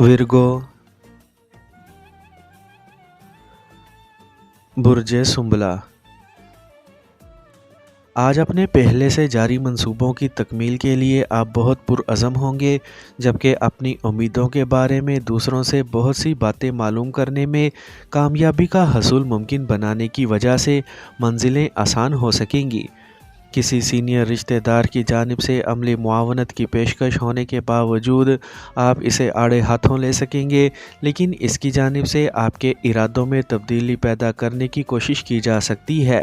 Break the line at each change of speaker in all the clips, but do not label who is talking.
Virgo, برج سنبلہ۔ آج اپنے پہلے سے جاری منصوبوں کی تکمیل کے لیے آپ بہت پرعزم ہوں گے، جبکہ اپنی امیدوں کے بارے میں دوسروں سے بہت سی باتیں معلوم کرنے میں کامیابی کا حصول ممکن بنانے کی وجہ سے منزلیں آسان ہو سکیں گی۔ کسی سینئر رشتہ دار کی جانب سے عملی معاونت کی پیشکش ہونے کے باوجود آپ اسے آڑے ہاتھوں لے سکیں گے، لیکن اس کی جانب سے آپ کے ارادوں میں تبدیلی پیدا کرنے کی کوشش کی جا سکتی ہے۔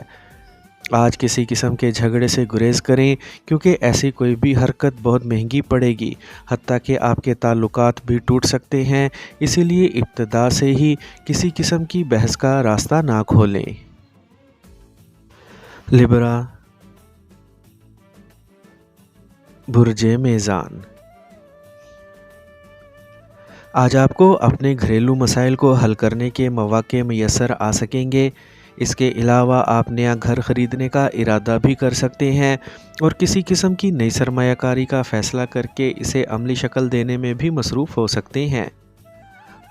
آج کسی قسم کے جھگڑے سے گریز کریں، کیونکہ ایسی کوئی بھی حرکت بہت مہنگی پڑے گی، حتیٰ کہ آپ کے تعلقات بھی ٹوٹ سکتے ہیں۔ اسی لیے ابتدا سے ہی کسی قسم کی بحث کا راستہ نہ کھولیں۔ لبرا، برج میزان۔ آج آپ کو اپنے گھریلو مسائل کو حل کرنے کے مواقع میسر آ سکیں گے۔ اس کے علاوہ آپ نیا گھر خریدنے کا ارادہ بھی کر سکتے ہیں اور کسی قسم کی نئی سرمایہ کاری کا فیصلہ کر کے اسے عملی شکل دینے میں بھی مصروف ہو سکتے ہیں۔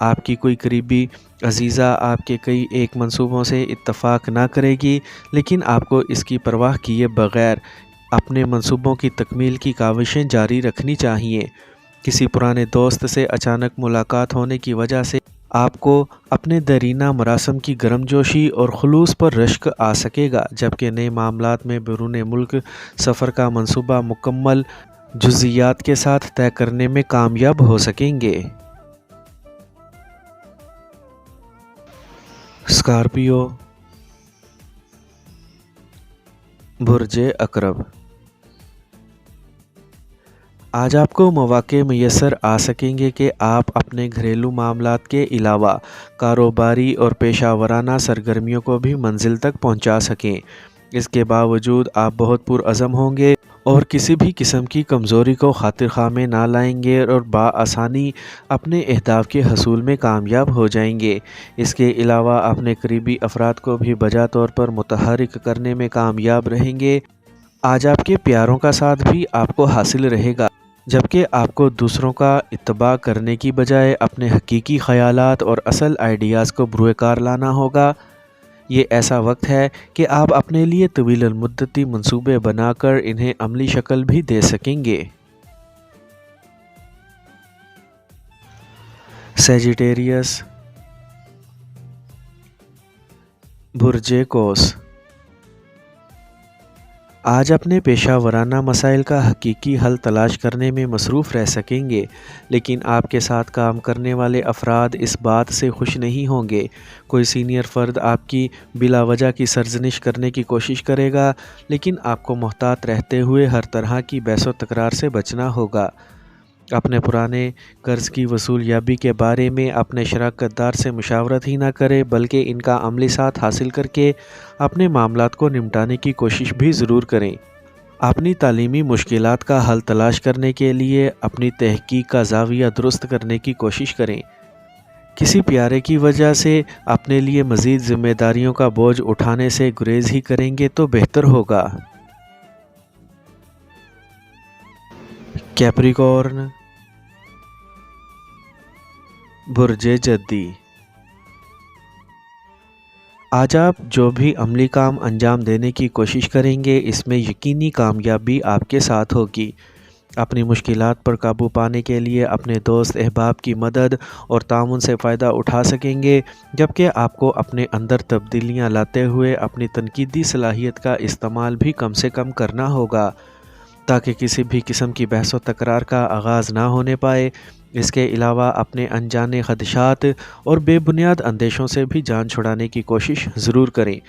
آپ کی کوئی قریبی عزیزہ آپ کے کئی ایک منصوبوں سے اتفاق نہ کرے گی، لیکن آپ کو اس کی پرواہ کیے بغیر اپنے منصوبوں کی تکمیل کی کاوشیں جاری رکھنی چاہیے۔ کسی پرانے دوست سے اچانک ملاقات ہونے کی وجہ سے آپ کو اپنے دیرینہ مراسم کی گرم جوشی اور خلوص پر رشک آ سکے گا، جبکہ نئے معاملات میں بیرون ملک سفر کا منصوبہ مکمل جزئیات کے ساتھ طے کرنے میں کامیاب ہو سکیں گے۔ اسکارپیو، برج عقرب۔ آج آپ کو مواقع میسر آ سکیں گے کہ آپ اپنے گھریلو معاملات کے علاوہ کاروباری اور پیشہ ورانہ سرگرمیوں کو بھی منزل تک پہنچا سکیں۔ اس کے باوجود آپ بہت پرعزم ہوں گے اور کسی بھی قسم کی کمزوری کو خاطر خواہ میں نہ لائیں گے اور بآسانی اپنے اہداف کے حصول میں کامیاب ہو جائیں گے۔ اس کے علاوہ اپنے قریبی افراد کو بھی بجا طور پر متحرک کرنے میں کامیاب رہیں گے۔ آج آپ کے پیاروں کا ساتھ بھی آپ کو حاصل رہے گا، جبکہ آپ کو دوسروں کا اتباع کرنے کی بجائے اپنے حقیقی خیالات اور اصل آئیڈیاز کو بروئے کار لانا ہوگا۔ یہ ایسا وقت ہے کہ آپ اپنے لیے طویل المدتی منصوبے بنا کر انہیں عملی شکل بھی دے سکیں گے۔ سیجیٹیریس، برج قوس۔ آج اپنے پیشہ ورانہ مسائل کا حقیقی حل تلاش کرنے میں مصروف رہ سکیں گے، لیکن آپ کے ساتھ کام کرنے والے افراد اس بات سے خوش نہیں ہوں گے۔ کوئی سینئر فرد آپ کی بلا وجہ کی سرزنش کرنے کی کوشش کرے گا، لیکن آپ کو محتاط رہتے ہوئے ہر طرح کی بحث و تکرار سے بچنا ہوگا۔ اپنے پرانے قرض کی وصول یابی کے بارے میں اپنے شراکت دار سے مشاورت ہی نہ کریں، بلکہ ان کا عملی ساتھ حاصل کر کے اپنے معاملات کو نمٹانے کی کوشش بھی ضرور کریں۔ اپنی تعلیمی مشکلات کا حل تلاش کرنے کے لیے اپنی تحقیق کا زاویہ درست کرنے کی کوشش کریں۔ کسی پیارے کی وجہ سے اپنے لیے مزید ذمہ داریوں کا بوجھ اٹھانے سے گریز ہی کریں گے تو بہتر ہوگا۔ کیپریکورن، برج جدی۔ آج آپ جو بھی عملی کام انجام دینے کی کوشش کریں گے، اس میں یقینی کامیابی آپ کے ساتھ ہوگی۔ اپنی مشکلات پر قابو پانے کے لیے اپنے دوست احباب کی مدد اور تعاون سے فائدہ اٹھا سکیں گے، جبکہ آپ کو اپنے اندر تبدیلیاں لاتے ہوئے اپنی تنقیدی صلاحیت کا استعمال بھی کم سے کم کرنا ہوگا، تاکہ کسی بھی قسم کی بحث و تکرار کا آغاز نہ ہونے پائے۔ اس کے علاوہ اپنے انجانے خدشات اور بے بنیاد اندیشوں سے بھی جان چھڑانے کی کوشش ضرور کریں۔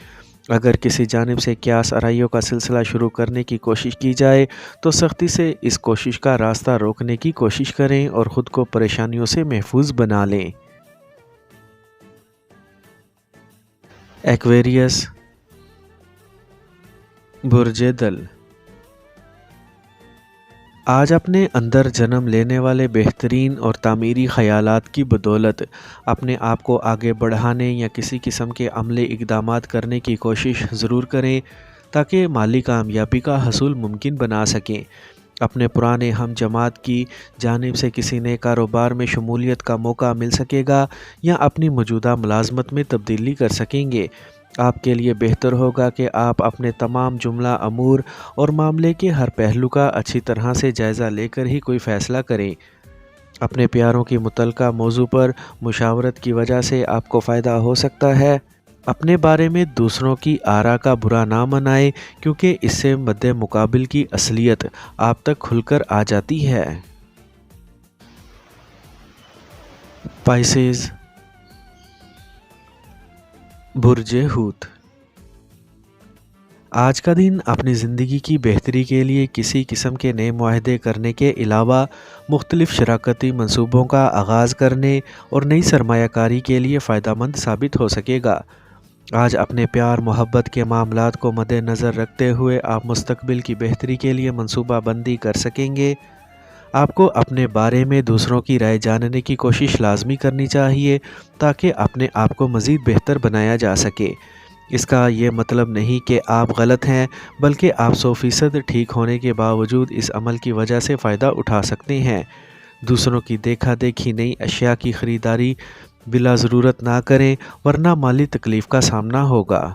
اگر کسی جانب سے قیاس آرائیوں کا سلسلہ شروع کرنے کی کوشش کی جائے تو سختی سے اس کوشش کا راستہ روکنے کی کوشش کریں اور خود کو پریشانیوں سے محفوظ بنا لیں۔ ایکویریس، برج دل۔ آج اپنے اندر جنم لینے والے بہترین اور تعمیری خیالات کی بدولت اپنے آپ کو آگے بڑھانے یا کسی قسم کے عملی اقدامات کرنے کی کوشش ضرور کریں، تاکہ مالی کامیابی کا حصول ممکن بنا سکیں۔ اپنے پرانے ہم جماعت کی جانب سے کسی نئے کاروبار میں شمولیت کا موقع مل سکے گا یا اپنی موجودہ ملازمت میں تبدیلی کر سکیں گے۔ آپ کے لیے بہتر ہوگا کہ آپ اپنے تمام جملہ امور اور معاملے کے ہر پہلو کا اچھی طرح سے جائزہ لے کر ہی کوئی فیصلہ کریں۔ اپنے پیاروں کی متعلقہ موضوع پر مشاورت کی وجہ سے آپ کو فائدہ ہو سکتا ہے۔ اپنے بارے میں دوسروں کی آراء کا برا نہ منائیں، کیونکہ اس سے مد مقابل کی اصلیت آپ تک کھل کر آ جاتی ہے۔ پائسیز، برج حوت۔ آج کا دن اپنی زندگی کی بہتری کے لیے کسی قسم کے نئے معاہدے کرنے کے علاوہ مختلف شراکتی منصوبوں کا آغاز کرنے اور نئی سرمایہ کاری کے لیے فائدہ مند ثابت ہو سکے گا۔ آج اپنے پیار محبت کے معاملات کو مد نظر رکھتے ہوئے آپ مستقبل کی بہتری کے لیے منصوبہ بندی کر سکیں گے۔ آپ کو اپنے بارے میں دوسروں کی رائے جاننے کی کوشش لازمی کرنی چاہیے تاکہ اپنے آپ کو مزید بہتر بنایا جا سکے۔ اس کا یہ مطلب نہیں کہ آپ غلط ہیں، بلکہ آپ 100% ٹھیک ہونے کے باوجود اس عمل کی وجہ سے فائدہ اٹھا سکتے ہیں۔ دوسروں کی دیکھا دیکھی نئی اشیاء کی خریداری بلا ضرورت نہ کریں، ورنہ مالی تکلیف کا سامنا ہوگا۔